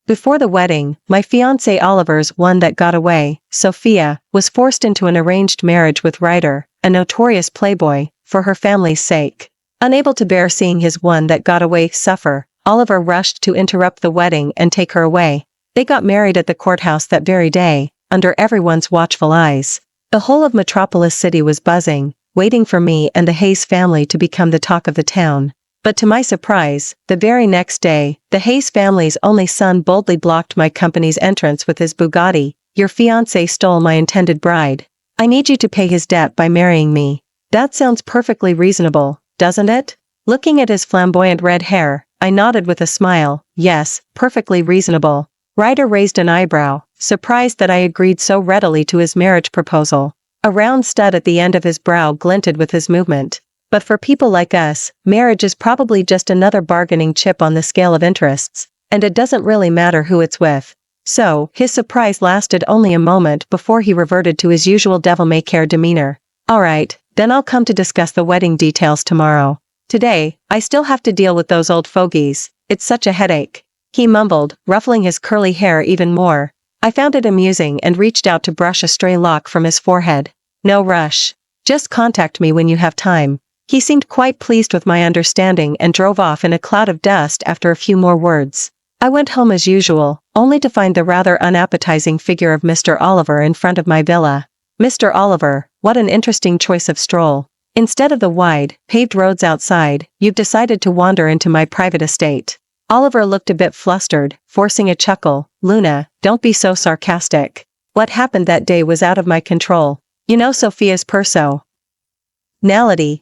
Before the wedding, my fiancé Oliver's one that got away, Sophia, was forced into an arranged marriage with Ryder, a notorious playboy, for her family's sake. Unable to bear seeing his one that got away suffer, Oliver rushed to interrupt the wedding and take her away. They got married at the courthouse that very day, under everyone's watchful eyes. The whole of Metropolis City was buzzing, waiting for me and the Hayes family to become the talk of the town. But to my surprise, the very next day, the Hayes family's only son boldly blocked my company's entrance with his Bugatti. "Your fiancé stole my intended bride. I need you to pay his debt by marrying me." That sounds perfectly reasonable, doesn't it? Looking at his flamboyant red hair, I nodded with a smile. Yes, perfectly reasonable. Ryder raised an eyebrow, surprised that I agreed so readily to his marriage proposal. A round stud at the end of his brow glinted with his movement. But for people like us, marriage is probably just another bargaining chip on the scale of interests, and it doesn't really matter who it's with. So, his surprise lasted only a moment before he reverted to his usual devil-may-care demeanor. "Alright, then I'll come to discuss the wedding details tomorrow. Today, I still have to deal with those old fogies. It's such a headache," he mumbled, ruffling his curly hair even more. I found it amusing and reached out to brush a stray lock from his forehead. "No rush. Just contact me when you have time." He seemed quite pleased with my understanding and drove off in a cloud of dust after a few more words. I went home as usual, only to find the rather unappetizing figure of Mr. Oliver in front of my villa. Mr. Oliver, what an interesting choice of stroll. Instead of the wide, paved roads outside, you've decided to wander into my private estate. Oliver looked a bit flustered, forcing a chuckle. "Luna, don't be so sarcastic. What happened that day was out of my control. You know Sophia's personality,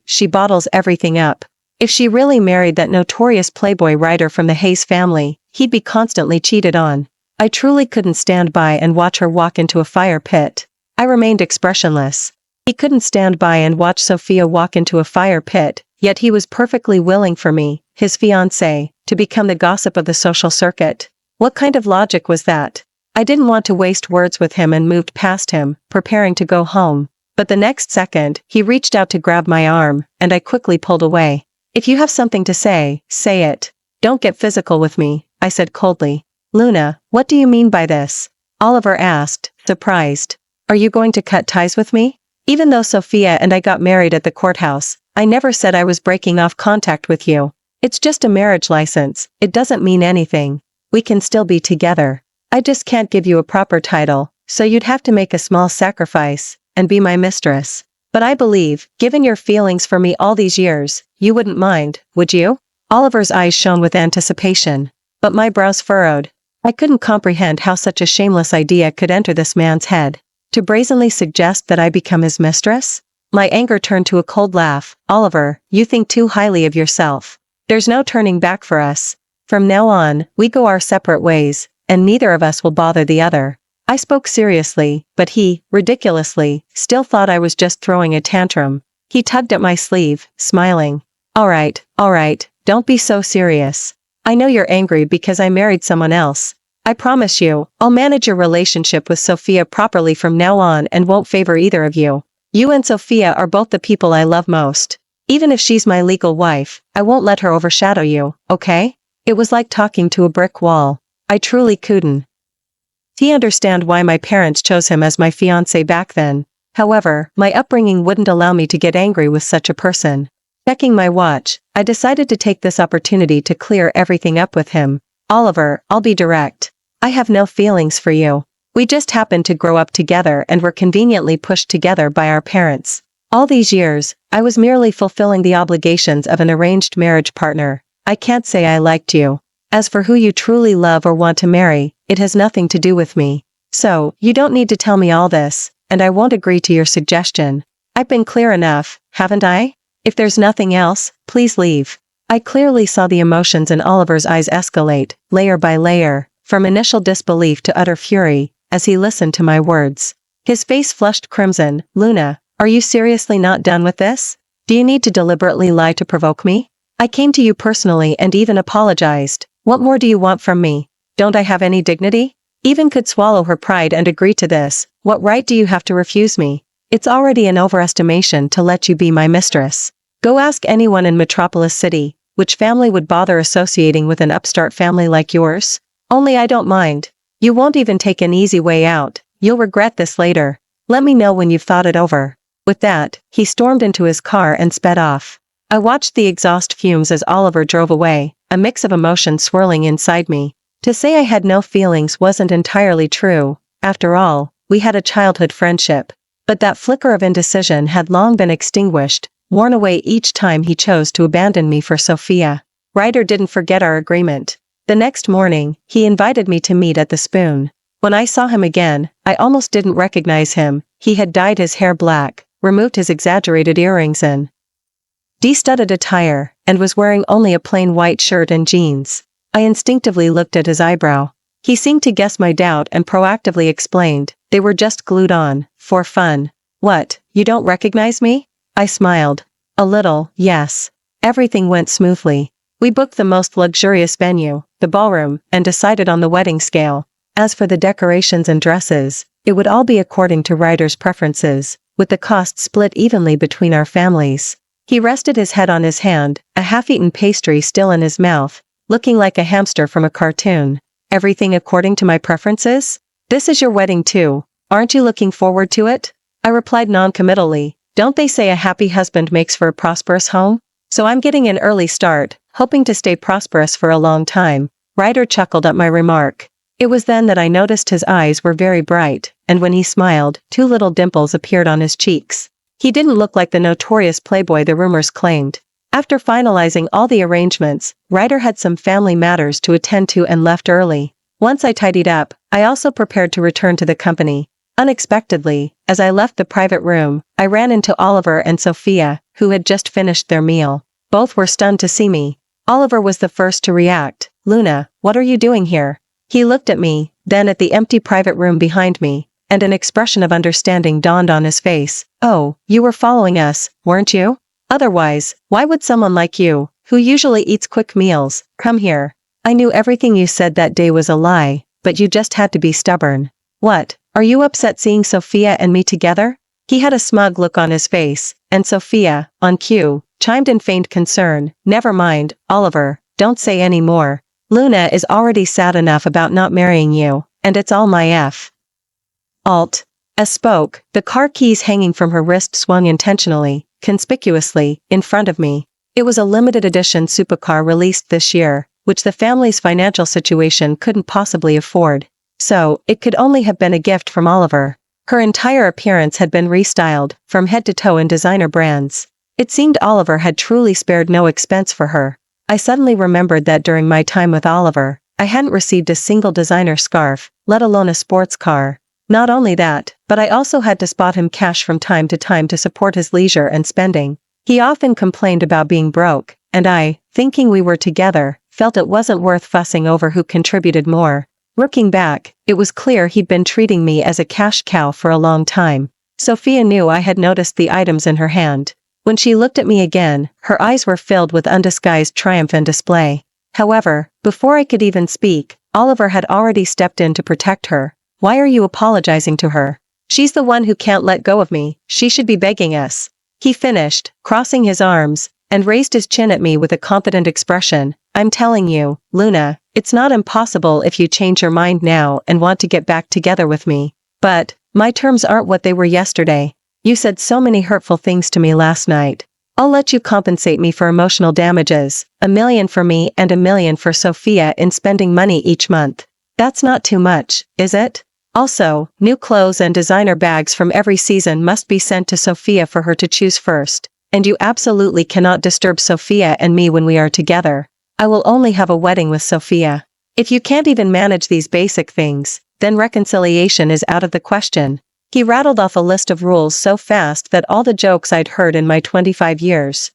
she bottles everything up. If she really married that notorious playboy Ryder from the Hayes family, he'd be constantly cheated on. I truly couldn't stand by and watch her walk into a fire pit." I remained expressionless. He couldn't stand by and watch Sophia walk into a fire pit, yet he was perfectly willing for me, his fiancée, to become the gossip of the social circuit. What kind of logic was that? I didn't want to waste words with him and moved past him, preparing to go home. But the next second, he reached out to grab my arm, and I quickly pulled away. "If you have something to say it. Don't get physical with me," I said coldly. "Luna, what do you mean by this?" Oliver asked, surprised. "Are you going to cut ties with me? Even though Sophia and I got married at the courthouse, I never said I was breaking off contact with you. It's just a marriage license, it doesn't mean anything. We can still be together. I just can't give you a proper title, so you'd have to make a small sacrifice and be my mistress. But I believe, given your feelings for me all these years, you wouldn't mind, would you?" Oliver's eyes shone with anticipation. But my brows furrowed. I couldn't comprehend how such a shameless idea could enter this man's head. To brazenly suggest that I become his mistress? My anger turned to a cold laugh. "Oliver, you think too highly of yourself. There's no turning back for us. From now on, we go our separate ways, and neither of us will bother the other." I spoke seriously, but he, ridiculously, still thought I was just throwing a tantrum. He tugged at my sleeve, smiling. All right, don't be so serious. I know you're angry because I married someone else. I promise you, I'll manage your relationship with Sophia properly from now on and won't favor either of you. You and Sophia are both the people I love most. Even if she's my legal wife, I won't let her overshadow you, okay?" It was like talking to a brick wall. I truly couldn't understand why my parents chose him as my fiancé back then. However, my upbringing wouldn't allow me to get angry with such a person. Checking my watch, I decided to take this opportunity to clear everything up with him. "Oliver, I'll be direct. I have no feelings for you. We just happened to grow up together and were conveniently pushed together by our parents. All these years, I was merely fulfilling the obligations of an arranged marriage partner. I can't say I liked you. As for who you truly love or want to marry, it has nothing to do with me. So, you don't need to tell me all this, and I won't agree to your suggestion. I've been clear enough, haven't I? If there's nothing else, please leave." I clearly saw the emotions in Oliver's eyes escalate, layer by layer, from initial disbelief to utter fury, as he listened to my words. His face flushed crimson. "Luna, are you seriously not done with this? Do you need to deliberately lie to provoke me? I came to you personally and even apologized. What more do you want from me? Don't I have any dignity? Even could swallow her pride and agree to this. What right do you have to refuse me? It's already an overestimation to let you be my mistress. Go ask anyone in Metropolis City, which family would bother associating with an upstart family like yours? Only I don't mind. You won't even take an easy way out. You'll regret this later. Let me know when you've thought it over. With that, he stormed into his car and sped off. I watched the exhaust fumes as Oliver drove away, a mix of emotions swirling inside me. To say I had no feelings wasn't entirely true. After all, we had a childhood friendship. But that flicker of indecision had long been extinguished, worn away each time he chose to abandon me for Sophia. Ryder didn't forget our agreement. The next morning, he invited me to meet at the Spoon. When I saw him again, I almost didn't recognize him. He had dyed his hair black, removed his exaggerated earrings and de-studded attire, and was wearing only a plain white shirt and jeans. I instinctively looked at his eyebrow. He seemed to guess my doubt and proactively explained, they were just glued on, for fun. What, you don't recognize me? I smiled. A little, yes. Everything went smoothly. We booked the most luxurious venue, the ballroom, and decided on the wedding scale. As for the decorations and dresses, it would all be according to Ryder's preferences, with the cost split evenly between our families. He rested his head on his hand, a half-eaten pastry still in his mouth, looking like a hamster from a cartoon. Everything according to my preferences? This is your wedding too. Aren't you looking forward to it? I replied non-committally. Don't they say a happy husband makes for a prosperous home? So I'm getting an early start, hoping to stay prosperous for a long time. Ryder chuckled at my remark. It was then that I noticed his eyes were very bright, and when he smiled, 2 little dimples appeared on his cheeks. He didn't look like the notorious playboy the rumors claimed. After finalizing all the arrangements, Ryder had some family matters to attend to and left early. Once I tidied up, I also prepared to return to the company. Unexpectedly, as I left the private room, I ran into Oliver and Sophia, who had just finished their meal. Both were stunned to see me. Oliver was the first to react. Luna, what are you doing here? He looked at me, then at the empty private room behind me, and an expression of understanding dawned on his face. Oh, you were following us, weren't you? Otherwise, why would someone like you, who usually eats quick meals, come here? I knew everything you said that day was a lie, but you just had to be stubborn. What, are you upset seeing Sophia and me together? He had a smug look on his face, and Sophia, on cue, chimed in feigned concern. Never mind, Oliver, don't say any more. Luna is already sad enough about not marrying you, and it's all my fault. As spoke, the car keys hanging from her wrist swung intentionally, conspicuously, in front of me. It was a limited edition supercar released this year, which the family's financial situation couldn't possibly afford. So, it could only have been a gift from Oliver. Her entire appearance had been restyled, from head to toe in designer brands. It seemed Oliver had truly spared no expense for her. I suddenly remembered that during my time with Oliver, I hadn't received a single designer scarf, let alone a sports car. Not only that, but I also had to spot him cash from time to time to support his leisure and spending. He often complained about being broke, and I, thinking we were together, felt it wasn't worth fussing over who contributed more. Looking back, it was clear he'd been treating me as a cash cow for a long time. Sophia knew I had noticed the items in her hand. When she looked at me again, her eyes were filled with undisguised triumph and display. However, before I could even speak, Oliver had already stepped in to protect her. Why are you apologizing to her? She's the one who can't let go of me, she should be begging us. He finished, crossing his arms, and raised his chin at me with a confident expression. I'm telling you, Luna, it's not impossible if you change your mind now and want to get back together with me. But, my terms aren't what they were yesterday. You said so many hurtful things to me last night. I'll let you compensate me for emotional damages, $1 million for me and $1 million for Sophia in spending money each month. That's not too much, is it? Also, new clothes and designer bags from every season must be sent to Sophia for her to choose first, and you absolutely cannot disturb Sophia and me when we are together. I will only have a wedding with Sophia. If you can't even manage these basic things, then reconciliation is out of the question. He rattled off a list of rules so fast that all the jokes I'd heard in my 25 years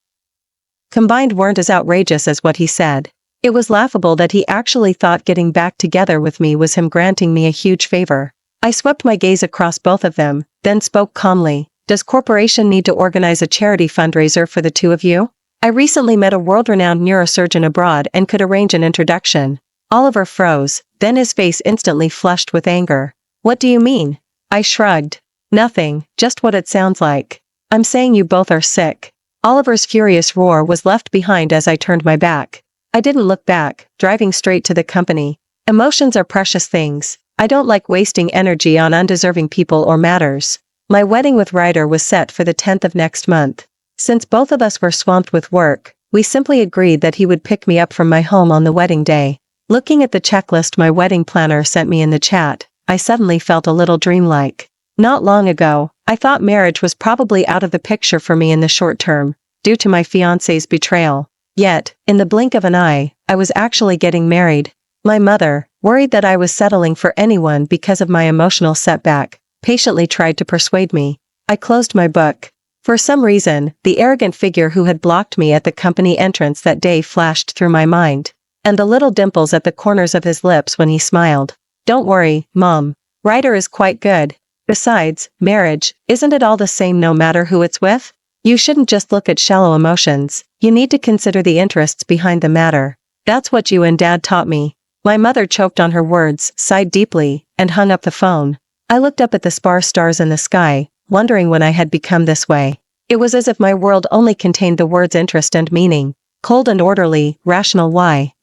combined weren't as outrageous as what he said. It was laughable that he actually thought getting back together with me was him granting me a huge favor. I swept my gaze across both of them, then spoke calmly. Does corporation need to organize a charity fundraiser for the two of you? I recently met a world-renowned neurosurgeon abroad and could arrange an introduction. Oliver froze, then his face instantly flushed with anger. What do you mean? I shrugged. Nothing, just what it sounds like. I'm saying you both are sick. Oliver's furious roar was left behind as I turned my back. I didn't look back, driving straight to the company. Emotions are precious things. I don't like wasting energy on undeserving people or matters. My wedding with Ryder was set for the 10th of next month. Since both of us were swamped with work, we simply agreed that he would pick me up from my home on the wedding day. Looking at the checklist my wedding planner sent me in the chat, I suddenly felt a little dreamlike. Not long ago, I thought marriage was probably out of the picture for me in the short term, due to my fiancé's betrayal. Yet, in the blink of an eye, I was actually getting married. My mother, worried that I was settling for anyone because of my emotional setback, patiently tried to persuade me. I closed my book. For some reason, the arrogant figure who had blocked me at the company entrance that day flashed through my mind, and the little dimples at the corners of his lips when he smiled. Don't worry, Mom. Ryder is quite good. Besides, marriage, isn't it all the same no matter who it's with? You shouldn't just look at shallow emotions, you need to consider the interests behind the matter. That's what you and Dad taught me. My mother choked on her words, sighed deeply, and hung up the phone. I looked up at the sparse stars in the sky, wondering when I had become this way. It was as if my world only contained the words interest and meaning, cold and orderly, rational why.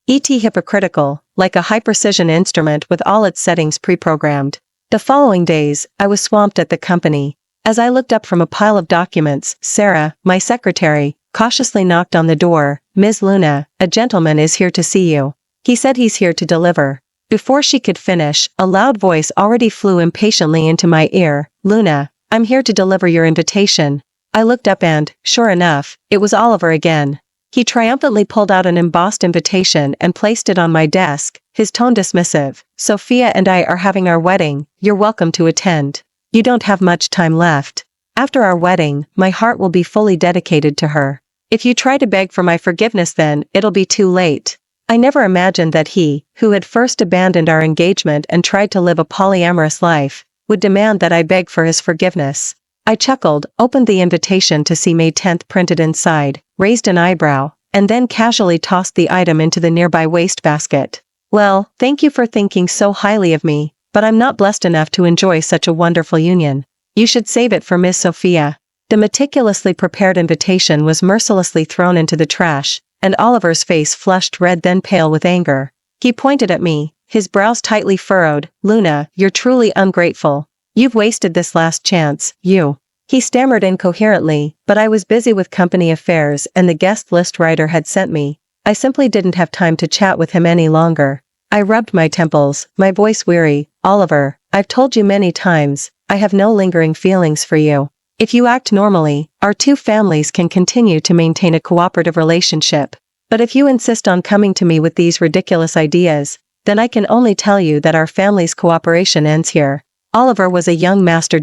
Hypocritical, like a high-precision instrument with all its settings pre-programmed. The following days, I was swamped at the company. As I looked up from a pile of documents, Sarah, my secretary, cautiously knocked on the door. Ms. Luna, a gentleman is here to see you. He said he's here to deliver. Before she could finish, a loud voice already flew impatiently into my ear. Luna, I'm here to deliver your invitation. I looked up and, sure enough, it was Oliver again. He triumphantly pulled out an embossed invitation and placed it on my desk, his tone dismissive. Sophia and I are having our wedding, you're welcome to attend. You don't have much time left. After our wedding, my heart will be fully dedicated to her. If you try to beg for my forgiveness then, it'll be too late. I never imagined that he, who had first abandoned our engagement and tried to live a polyamorous life, would demand that I beg for his forgiveness. I chuckled, opened the invitation to see May 10th printed inside, raised an eyebrow, and then casually tossed the item into the nearby wastebasket. Well, thank you for thinking so highly of me, but I'm not blessed enough to enjoy such a wonderful union. You should save it for Miss Sophia. The meticulously prepared invitation was mercilessly thrown into the trash, and Oliver's face flushed red then pale with anger. He pointed at me, his brows tightly furrowed. Luna, you're truly ungrateful. You've wasted this last chance, you. He stammered incoherently, but I was busy with company affairs and the guest list Ryder had sent me. I simply didn't have time to chat with him any longer. I rubbed my temples, my voice weary. Oliver, I've told you many times, I have no lingering feelings for you. If you act normally, our two families can continue to maintain a cooperative relationship. But if you insist on coming to me with these ridiculous ideas, then I can only tell you that our family's cooperation ends here. Oliver was a young master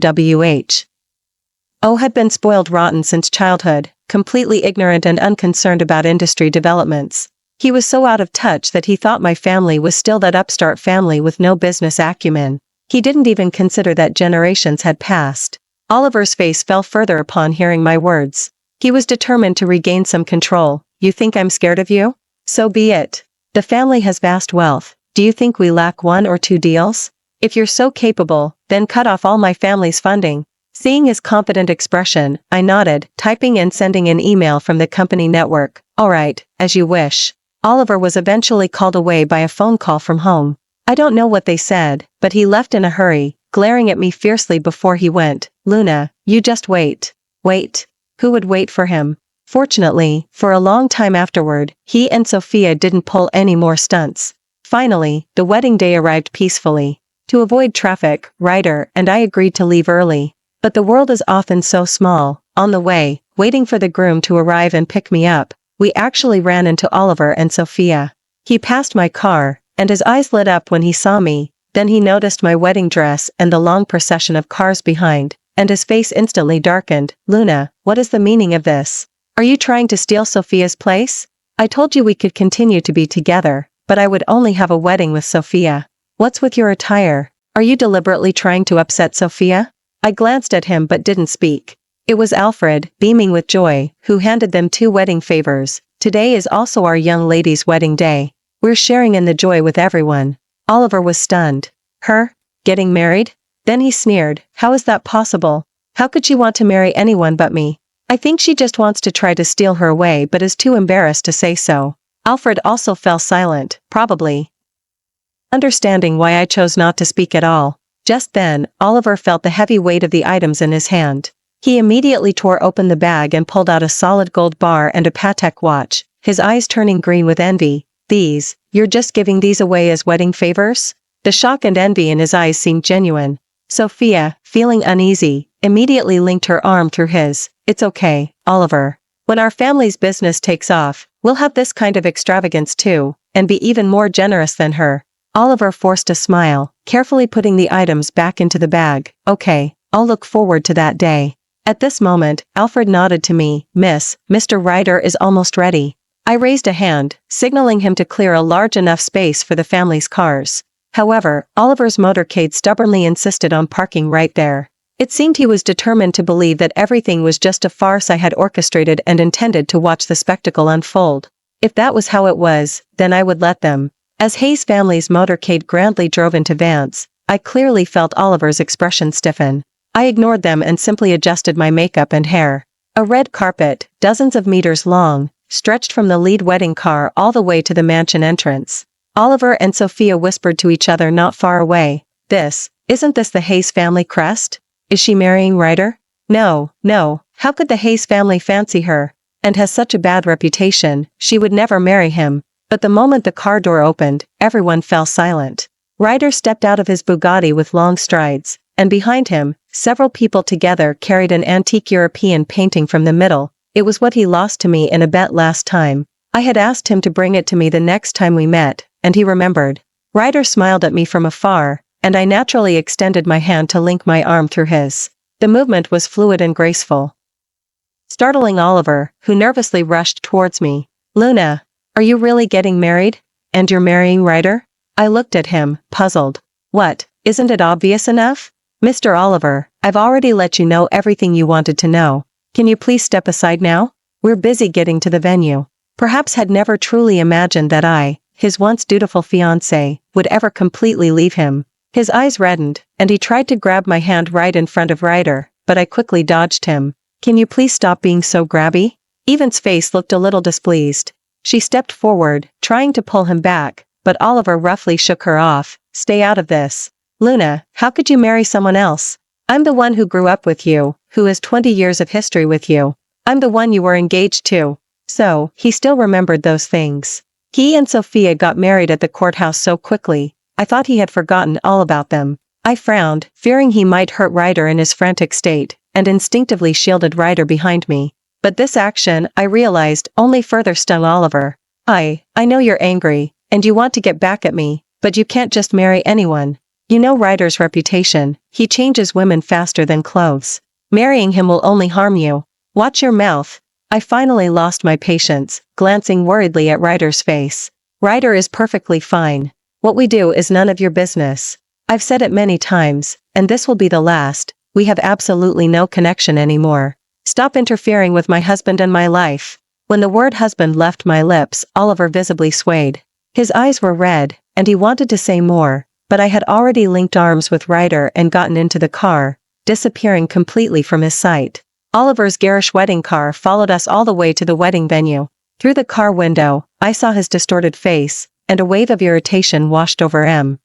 had been spoiled rotten since childhood, completely ignorant and unconcerned about industry developments. He was so out of touch that he thought my family was still that upstart family with no business acumen. He didn't even consider that generations had passed. Oliver's face fell further upon hearing my words. He was determined to regain some control. You think I'm scared of you? So be it. The family has vast wealth. Do you think we lack one or two deals? If you're so capable, then cut off all my family's funding. Seeing his confident expression, I nodded, typing and sending an email from the company network. All right, as you wish. Oliver was eventually called away by a phone call from home. I don't know what they said, but he left in a hurry, glaring at me fiercely before he went. Luna, you just wait. Wait. Who would wait for him? Fortunately, for a long time afterward, he and Sophia didn't pull any more stunts. Finally, the wedding day arrived peacefully. To avoid traffic, Ryder and I agreed to leave early. But the world is often so small. On the way, waiting for the groom to arrive and pick me up, we actually ran into Oliver and Sophia. He passed my car, and his eyes lit up when he saw me. Then he noticed my wedding dress and the long procession of cars behind, and his face instantly darkened. Luna, what is the meaning of this? Are you trying to steal Sophia's place? I told you we could continue to be together, but I would only have a wedding with Sophia. What's with your attire? Are you deliberately trying to upset Sophia? I glanced at him but didn't speak. It was Alfred, beaming with joy, who handed them 2 wedding favors. Today is also our young lady's wedding day. We're sharing in the joy with everyone. Oliver was stunned. Her? Getting married? Then he sneered. How is that possible? How could she want to marry anyone but me? I think she just wants to try to steal her away but is too embarrassed to say so. Alfred also fell silent. Probably. understanding why I chose not to speak at all. Just then, Oliver felt the heavy weight of the items in his hand. He immediately tore open the bag and pulled out a solid gold bar and a Patek watch, his eyes turning green with envy. You're just giving these away as wedding favors? The shock and envy in his eyes seemed genuine. Sophia, feeling uneasy, immediately linked her arm through his. It's okay, Oliver. When our family's business takes off, we'll have this kind of extravagance too, and be even more generous than her. Oliver forced a smile, carefully putting the items back into the bag. Okay, I'll look forward to that day. At this moment, Alfred nodded to me. Mr. Ryder is almost ready. I raised a hand, signaling him to clear a large enough space for the family's cars. However, Oliver's motorcade stubbornly insisted on parking right there. It seemed he was determined to believe that everything was just a farce I had orchestrated and intended to watch the spectacle unfold. If that was how it was, then I would let them. As Hayes family's motorcade grandly drove into Vance, I clearly felt Oliver's expression stiffen. I ignored them and simply adjusted my makeup and hair. A red carpet, dozens of meters long, stretched from the lead wedding car all the way to the mansion entrance. Oliver and Sophia whispered to each other not far away. Isn't this the Hayes family crest? Is she marrying Ryder? No, how could the Hayes family fancy her? And has such a bad reputation, she would never marry him. But the moment the car door opened, everyone fell silent. Ryder stepped out of his Bugatti with long strides, and behind him, several people together carried an antique European painting from the middle. It was what he lost to me in a bet last time. I had asked him to bring it to me the next time we met, and he remembered. Ryder smiled at me from afar, and I naturally extended my hand to link my arm through his. The movement was fluid and graceful, startling Oliver, who nervously rushed towards me. Luna, are you really getting married? And you're marrying Ryder? I looked at him, puzzled. What, isn't it obvious enough? Mr. Oliver, I've already let you know everything you wanted to know. Can you please step aside now? We're busy getting to the venue. Perhaps had never truly imagined that I, his once dutiful fiancé, would ever completely leave him. His eyes reddened, and he tried to grab my hand right in front of Ryder, but I quickly dodged him. Can you please stop being so grabby? Eva's face looked a little displeased. She stepped forward, trying to pull him back, but Oliver roughly shook her off. Stay out of this. Luna, how could you marry someone else? I'm the one who grew up with you, who has 20 years of history with you. I'm the one you were engaged to. So, he still remembered those things. He and Sophia got married at the courthouse so quickly, I thought he had forgotten all about them. I frowned, fearing he might hurt Ryder in his frantic state, and instinctively shielded Ryder behind me. But this action, I realized, only further stung Oliver. I know you're angry, and you want to get back at me, but you can't just marry anyone. You know Ryder's reputation, he changes women faster than clothes. Marrying him will only harm you. Watch your mouth. I finally lost my patience, glancing worriedly at Ryder's face. Ryder is perfectly fine. What we do is none of your business. I've said it many times, and this will be the last. We have absolutely no connection anymore. Stop interfering with my husband and my life. When the word husband left my lips, Oliver visibly swayed. His eyes were red, and he wanted to say more, but I had already linked arms with Ryder and gotten into the car, disappearing completely from his sight. Oliver's garish wedding car followed us all the way to the wedding venue. Through the car window, I saw his distorted face, and a wave of irritation washed over him.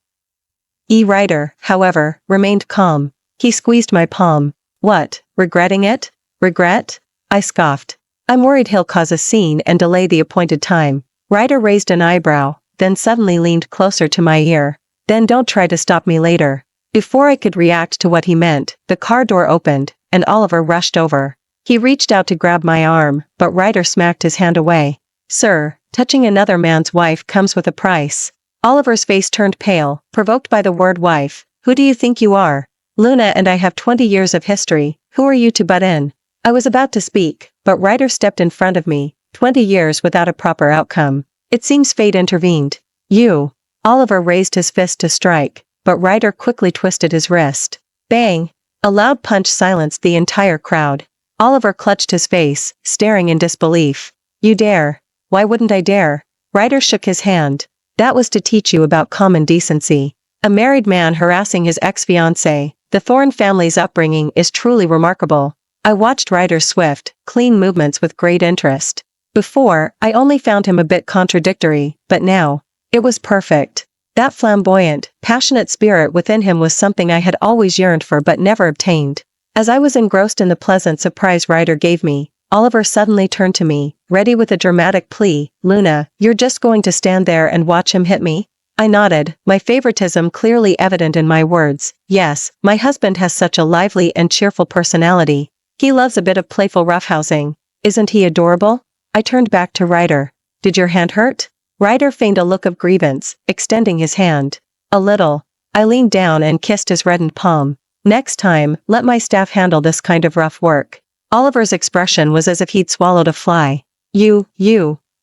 Ryder, however, remained calm. He squeezed my palm. What, regretting it? Regret? I scoffed. I'm worried he'll cause a scene and delay the appointed time. Ryder raised an eyebrow, then suddenly leaned closer to my ear. Then don't try to stop me later. Before I could react to what he meant, the car door opened, and Oliver rushed over. He reached out to grab my arm, but Ryder smacked his hand away. Sir, touching another man's wife comes with a price. Oliver's face turned pale, provoked by the word wife. Who do you think you are? Luna and I have 20 years of history. Who are you to butt in? I was about to speak, but Ryder stepped in front of me. 20 years without a proper outcome. It seems fate intervened. You. Oliver raised his fist to strike, but Ryder quickly twisted his wrist. Bang! A loud punch silenced the entire crowd. Oliver clutched his face, staring in disbelief. You dare. Why wouldn't I dare? Ryder shook his hand. That was to teach you about common decency. A married man harassing his ex-fiancée. The Thorne family's upbringing is truly remarkable. I watched Ryder's swift, clean movements with great interest. Before, I only found him a bit contradictory, but now, it was perfect. That flamboyant, passionate spirit within him was something I had always yearned for but never obtained. As I was engrossed in the pleasant surprise Ryder gave me, Oliver suddenly turned to me, ready with a dramatic plea. "Luna, you're just going to stand there and watch him hit me?" I nodded, my favoritism clearly evident in my words. "Yes, my husband has such a lively and cheerful personality. He loves a bit of playful roughhousing. Isn't he adorable?" I turned back to Ryder. "Did your hand hurt?" Ryder feigned a look of grievance, extending his hand. "A little." I leaned down and kissed his reddened palm. "Next time, let my staff handle this kind of rough work." Oliver's expression was as if he'd swallowed a fly. You,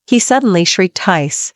he suddenly shrieked hiss.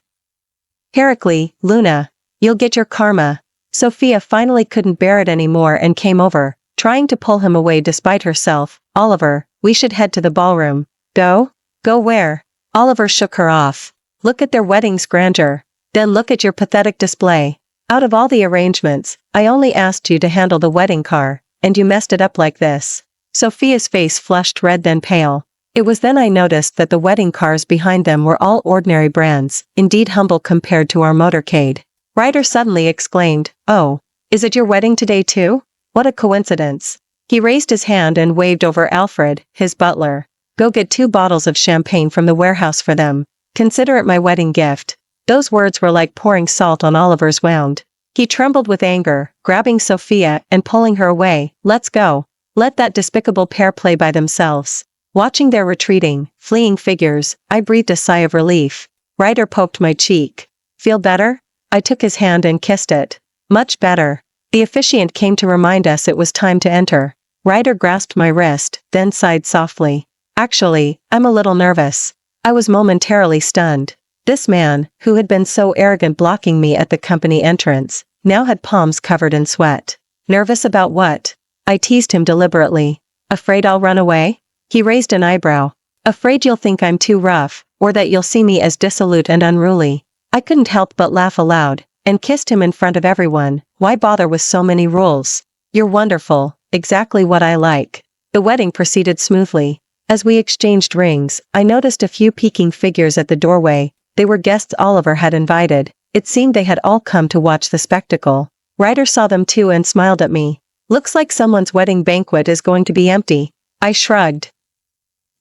"Heracles, Luna, you'll get your karma." Sophia finally couldn't bear it anymore and came over, trying to pull him away despite herself. "Oliver, we should head to the ballroom." "Go? Go where?" Oliver shook her off. "Look at their wedding's grandeur. Then look at your pathetic display. Out of all the arrangements, I only asked you to handle the wedding car, and you messed it up like this." Sophia's face flushed red then pale. It was then I noticed that the wedding cars behind them were all ordinary brands, indeed humble compared to our motorcade. Ryder suddenly exclaimed, "Oh, is it your wedding today too? What a coincidence." He raised his hand and waved over Alfred, his butler. "Go get 2 bottles of champagne from the warehouse for them. Consider it my wedding gift." Those words were like pouring salt on Oliver's wound. He trembled with anger, grabbing Sophia and pulling her away. "Let's go. Let that despicable pair play by themselves." Watching their retreating, fleeing figures, I breathed a sigh of relief. Ryder poked my cheek. "Feel better?" I took his hand and kissed it. "Much better." The officiant came to remind us it was time to enter. Ryder grasped my wrist, then sighed softly. "Actually, I'm a little nervous." I was momentarily stunned. This man, who had been so arrogant blocking me at the company entrance, now had palms covered in sweat. "Nervous about what?" I teased him deliberately. "Afraid I'll run away?" He raised an eyebrow. "Afraid you'll think I'm too rough, or that you'll see me as dissolute and unruly." I couldn't help but laugh aloud, and kissed him in front of everyone. Why bother with so many rules? "You're wonderful, exactly what I like." The wedding proceeded smoothly. As we exchanged rings, I noticed a few peeking figures at the doorway. They were guests Oliver had invited. It seemed they had all come to watch the spectacle. Ryder saw them too and smiled at me. "Looks like someone's wedding banquet is going to be empty." I shrugged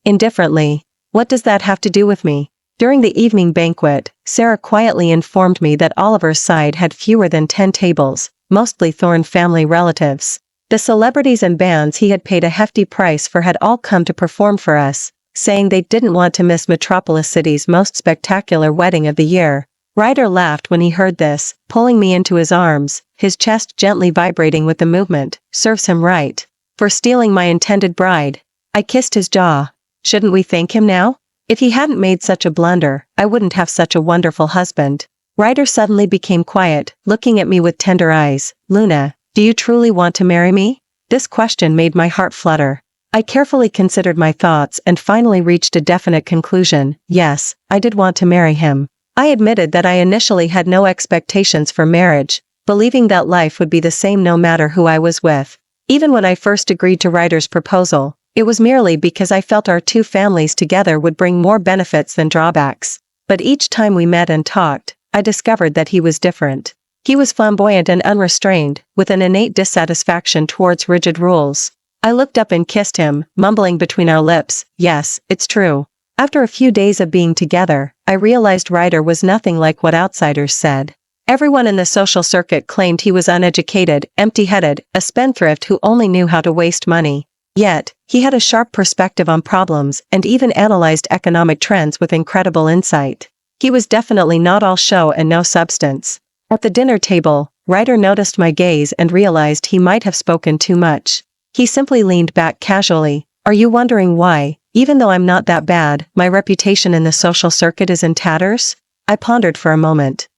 indifferently. "What does that have to do with me?" During the evening banquet, Sarah quietly informed me that Oliver's side had fewer than 10 tables, mostly Thorne family relatives. The celebrities and bands he had paid a hefty price for had all come to perform for us, saying they didn't want to miss Metropolis City's most spectacular wedding of the year. Ryder laughed when he heard this, pulling me into his arms, his chest gently vibrating with the movement. "Serves him right. For stealing my intended bride." I kissed his jaw. "Shouldn't we thank him now? If he hadn't made such a blunder, I wouldn't have such a wonderful husband." Ryder suddenly became quiet, looking at me with tender eyes. "Luna, do you truly want to marry me?" This question made my heart flutter. I carefully considered my thoughts and finally reached a definite conclusion. Yes, I did want to marry him. I admitted that I initially had no expectations for marriage, believing that life would be the same no matter who I was with. Even when I first agreed to Ryder's proposal, it was merely because I felt our 2 families together would bring more benefits than drawbacks. But each time we met and talked, I discovered that he was different. He was flamboyant and unrestrained, with an innate dissatisfaction towards rigid rules. I looked up and kissed him, mumbling between our lips, "Yes, it's true." After a few days of being together, I realized Ryder was nothing like what outsiders said. Everyone in the social circuit claimed he was uneducated, empty-headed, a spendthrift who only knew how to waste money. Yet, he had a sharp perspective on problems and even analyzed economic trends with incredible insight. He was definitely not all show and no substance. At the dinner table, Ryder noticed my gaze and realized he might have spoken too much. He simply leaned back casually. "Are you wondering why, even though I'm not that bad, my reputation in the social circuit is in tatters?" I pondered for a moment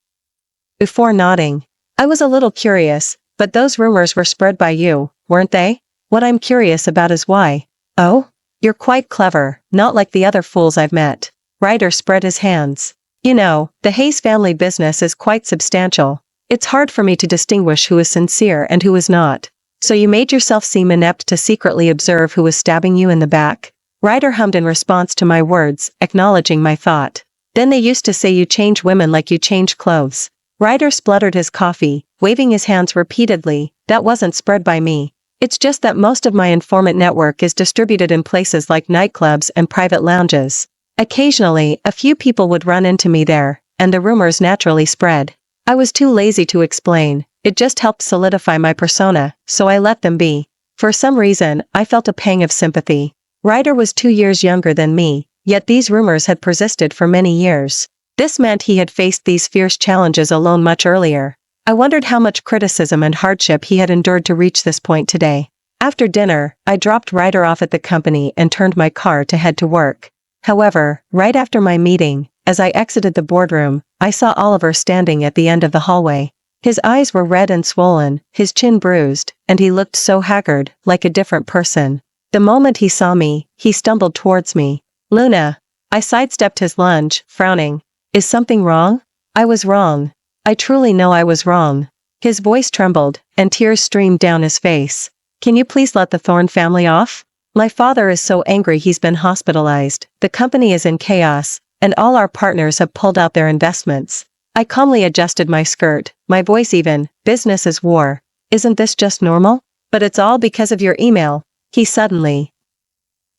before nodding. "I was a little curious, but those rumors were spread by you, weren't they? What I'm curious about is why." "Oh? You're quite clever, not like the other fools I've met." Ryder spread his hands. "You know, the Hayes family business is quite substantial. It's hard for me to distinguish who is sincere and who is not." "So you made yourself seem inept to secretly observe who was stabbing you in the back?" Ryder hummed in response to my words, acknowledging my thought. "Then they used to say you change women like you change clothes." Ryder spluttered his coffee, waving his hands repeatedly. That wasn't spread by me. It's just that most of my informant network is distributed in places like nightclubs and private lounges. Occasionally, a few people would run into me there, and the rumors naturally spread. I was too lazy to explain. It just helped solidify my persona, so I let them be. For some reason, I felt a pang of sympathy. Ryder was 2 years younger than me, yet these rumors had persisted for many years. This meant he had faced these fierce challenges alone much earlier. I wondered how much criticism and hardship he had endured to reach this point today. After dinner, I dropped Ryder off at the company and turned my car to head to work. However, right after my meeting, as I exited the boardroom, I saw Oliver standing at the end of the hallway. His eyes were red and swollen, his chin bruised, and he looked so haggard, like a different person. The moment he saw me, he stumbled towards me. "Luna." I sidestepped his lunge, frowning. "Is something wrong?" I was wrong. I truly know I was wrong. His voice trembled, and tears streamed down his face. "Can you please let the Thorne family off? My father is so angry he's been hospitalized, the company is in chaos, and all our partners have pulled out their investments." I calmly adjusted my skirt, my voice even. "Business is war. Isn't this just normal? But it's all because of your email." He suddenly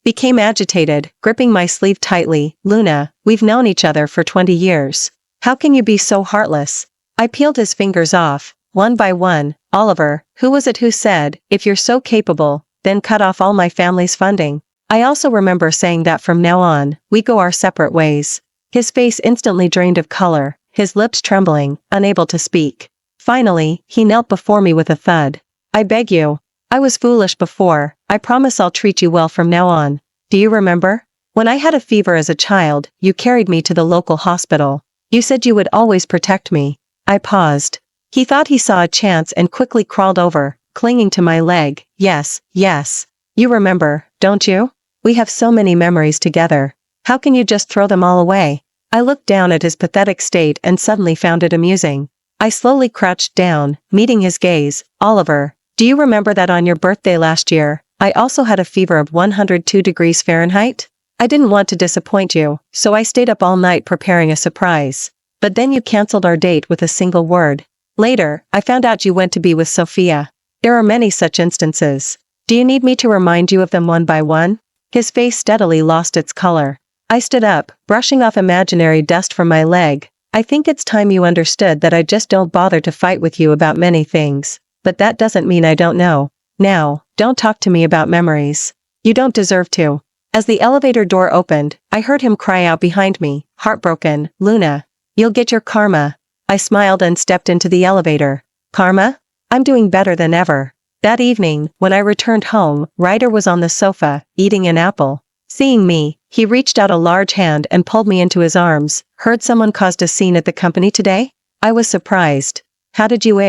became agitated, gripping my sleeve tightly. "Luna, we've known each other for 20 years. How can you be so heartless?" I peeled his fingers off, one by one. "Oliver, who was it who said, if you're so capable, then cut off all my family's funding?" I also remember saying that from now on, we go our separate ways. His face instantly drained of color, his lips trembling, unable to speak. Finally, he knelt before me with a thud. "I beg you. I was foolish before. I promise I'll treat you well from now on. Do you remember? When I had a fever as a child, you carried me to the local hospital. You said you would always protect me." I paused. He thought he saw a chance and quickly crawled over, clinging to my leg. "Yes, yes. You remember, don't you? We have so many memories together. How can you just throw them all away?" I looked down at his pathetic state and suddenly found it amusing. I slowly crouched down, meeting his gaze. "Oliver, do you remember that on your birthday last year, I also had a fever of 102 degrees Fahrenheit? I didn't want to disappoint you, so I stayed up all night preparing a surprise. But then you cancelled our date with a single word. Later, I found out you went to be with Sophia. There are many such instances. Do you need me to remind you of them one by one?" His face steadily lost its color. I stood up, brushing off imaginary dust from my leg. "I think it's time you understood that I just don't bother to fight with you about many things. But that doesn't mean I don't know. Now, don't talk to me about memories. You don't deserve to." As the elevator door opened, I heard him cry out behind me, heartbroken. "Luna, you'll get your karma." I smiled and stepped into the elevator. "Karma? I'm doing better than ever." That evening, when I returned home, Ryder was on the sofa, eating an apple. Seeing me, he reached out a large hand and pulled me into his arms. "Heard someone caused a scene at the company today?" I was surprised. "How did you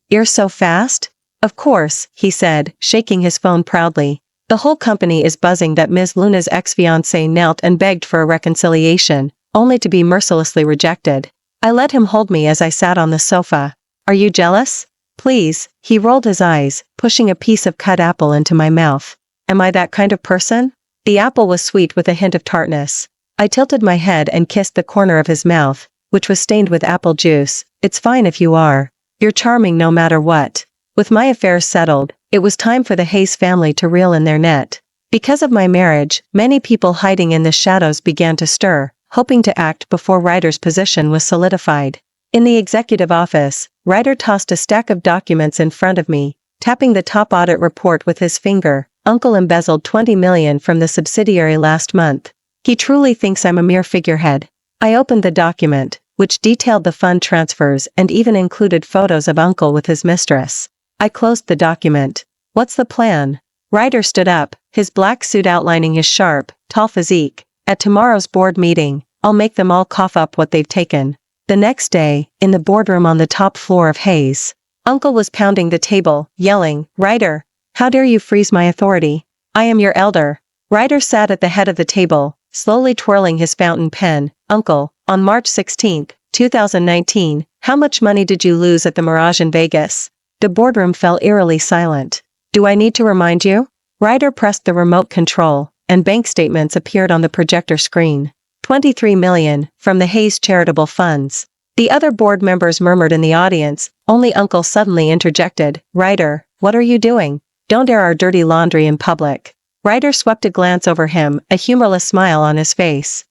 You're so fast?" "Of course," he said, shaking his phone proudly. "The whole company is buzzing that Ms. Luna's ex-fiancé knelt and begged for a reconciliation, only to be mercilessly rejected." I let him hold me as I sat on the sofa. "Are you jealous?" "Please." He rolled his eyes, pushing a piece of cut apple into my mouth. "Am I that kind of person?" The apple was sweet with a hint of tartness. I tilted my head and kissed the corner of his mouth, which was stained with apple juice. "It's fine if you are. You're charming no matter what." With my affairs settled, it was time for the Hayes family to reel in their net. Because of my marriage, many people hiding in the shadows began to stir, hoping to act before Ryder's position was solidified. In the executive office, Ryder tossed a stack of documents in front of me, tapping the top audit report with his finger. "Uncle embezzled $20 million from the subsidiary last month. He truly thinks I'm a mere figurehead." I opened the document, which detailed the fund transfers and even included photos of Uncle with his mistress. I closed the document. "What's the plan?" Ryder stood up, his black suit outlining his sharp, tall physique. "At tomorrow's board meeting, I'll make them all cough up what they've taken." The next day, in the boardroom on the top floor of Hayes, Uncle was pounding the table, yelling, "Ryder, how dare you freeze my authority? I am your elder." Ryder sat at the head of the table, slowly twirling his fountain pen. "Uncle, on March 16, 2019, how much money did you lose at the Mirage in Vegas?" The boardroom fell eerily silent. "Do I need to remind you?" Ryder pressed the remote control, and bank statements appeared on the projector screen. 23 million, from the Hayes charitable funds. The other board members murmured in the audience, only Uncle suddenly interjected, "Ryder, what are you doing? Don't air our dirty laundry in public." Ryder swept a glance over him, a humorless smile on his face.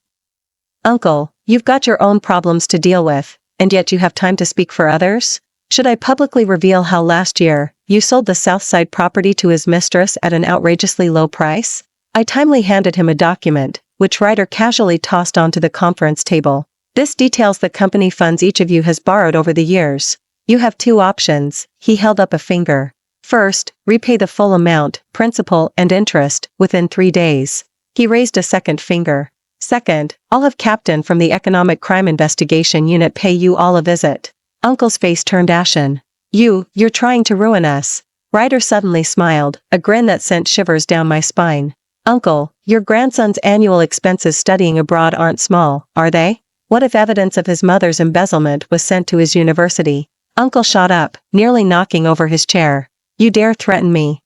"Uncle, you've got your own problems to deal with, and yet you have time to speak for others? Should I publicly reveal how last year, you sold the Southside property to his mistress at an outrageously low price?" I timely handed him a document, which Ryder casually tossed onto the conference table. "This details the company funds each of you has borrowed over the years. You have two options." He held up a finger. "First, repay the full amount, principal and interest, within 3 days." He raised a second finger. "Second, I'll have Captain from the Economic Crime Investigation Unit pay you all a visit." Uncle's face turned ashen. You're trying to ruin us." Ryder suddenly smiled, a grin that sent shivers down my spine. "Uncle, your grandson's annual expenses studying abroad aren't small, are they? What if evidence of his mother's embezzlement was sent to his university?" Uncle shot up, nearly knocking over his chair. "You dare threaten me?"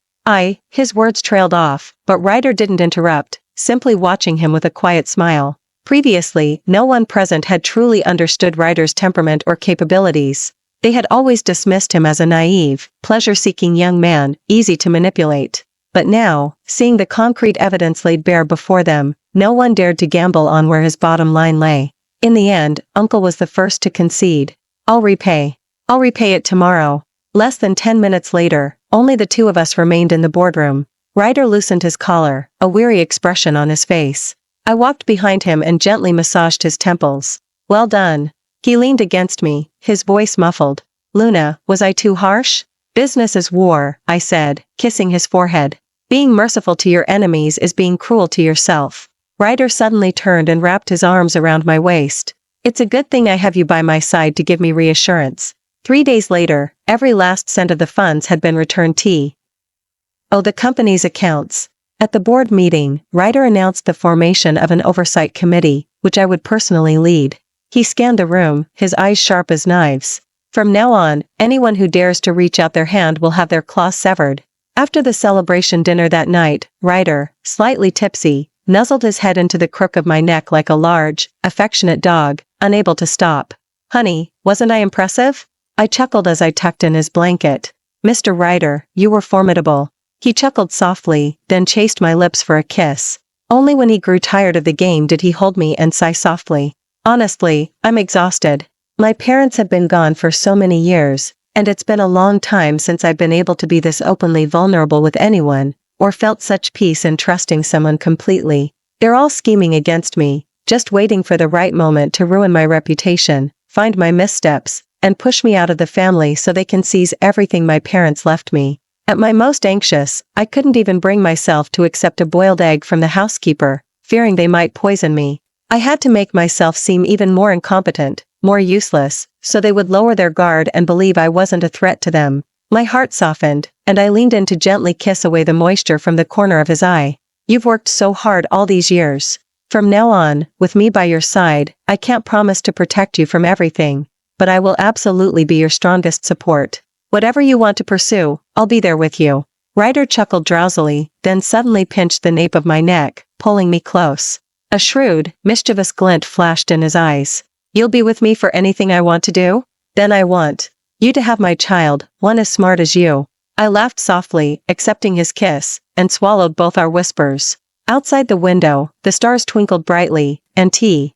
His words trailed off, but Ryder didn't interrupt, simply watching him with a quiet smile. Previously, no one present had truly understood Ryder's temperament or capabilities. They had always dismissed him as a naive, pleasure-seeking young man, easy to manipulate. But now, seeing the concrete evidence laid bare before them, no one dared to gamble on where his bottom line lay. In the end, Uncle was the first to concede. I'll repay it tomorrow." Less than 10 minutes later, only the two of us remained in the boardroom. Ryder loosened his collar, a weary expression on his face. I walked behind him and gently massaged his temples. "Well done." He leaned against me, his voice muffled. "Luna, was I too harsh?" "Business is war," I said, kissing his forehead. "Being merciful to your enemies is being cruel to yourself." Ryder suddenly turned and wrapped his arms around my waist. "It's a good thing I have you by my side to give me reassurance." 3 days later, every last cent of the funds had been returned the company's accounts. At the board meeting, Ryder announced the formation of an oversight committee, which I would personally lead. He scanned the room, his eyes sharp as knives. "From now on, anyone who dares to reach out their hand will have their claws severed." After the celebration dinner that night, Ryder, slightly tipsy, nuzzled his head into the crook of my neck like a large, affectionate dog, unable to stop. "Honey, wasn't I impressive?" I chuckled as I tucked in his blanket. "Mr. Ryder, you were formidable." He chuckled softly, then chased my lips for a kiss. Only when he grew tired of the game did he hold me and sigh softly. "Honestly, I'm exhausted. My parents have been gone for so many years, and it's been a long time since I've been able to be this openly vulnerable with anyone, or felt such peace in trusting someone completely. They're all scheming against me, just waiting for the right moment to ruin my reputation, find my missteps, and push me out of the family so they can seize everything my parents left me. At my most anxious, I couldn't even bring myself to accept a boiled egg from the housekeeper, fearing they might poison me. I had to make myself seem even more incompetent, more useless, so they would lower their guard and believe I wasn't a threat to them. My heart softened, and I leaned in to gently kiss away the moisture from the corner of his eye. "You've worked so hard all these years. From now on, with me by your side, I can't promise to protect you from everything, but I will absolutely be your strongest support. Whatever you want to pursue, I'll be there with you." Ryder chuckled drowsily, then suddenly pinched the nape of my neck, pulling me close. A shrewd, mischievous glint flashed in his eyes. "You'll be with me for anything I want to do? Then I want you to have my child, one as smart as you." I laughed softly, accepting his kiss, and swallowed both our whispers. Outside the window, the stars twinkled brightly, and he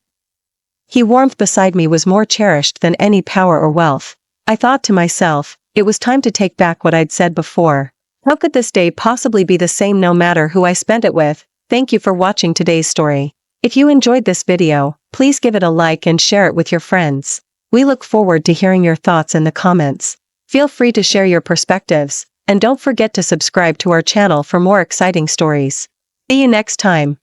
warmth beside me was more cherished than any power or wealth. I thought to myself, it was time to take back what I'd said before. How could this day possibly be the same no matter who I spent it with? Thank you for watching today's story. If you enjoyed this video, please give it a like and share it with your friends. We look forward to hearing your thoughts in the comments. Feel free to share your perspectives, and don't forget to subscribe to our channel for more exciting stories. See you next time.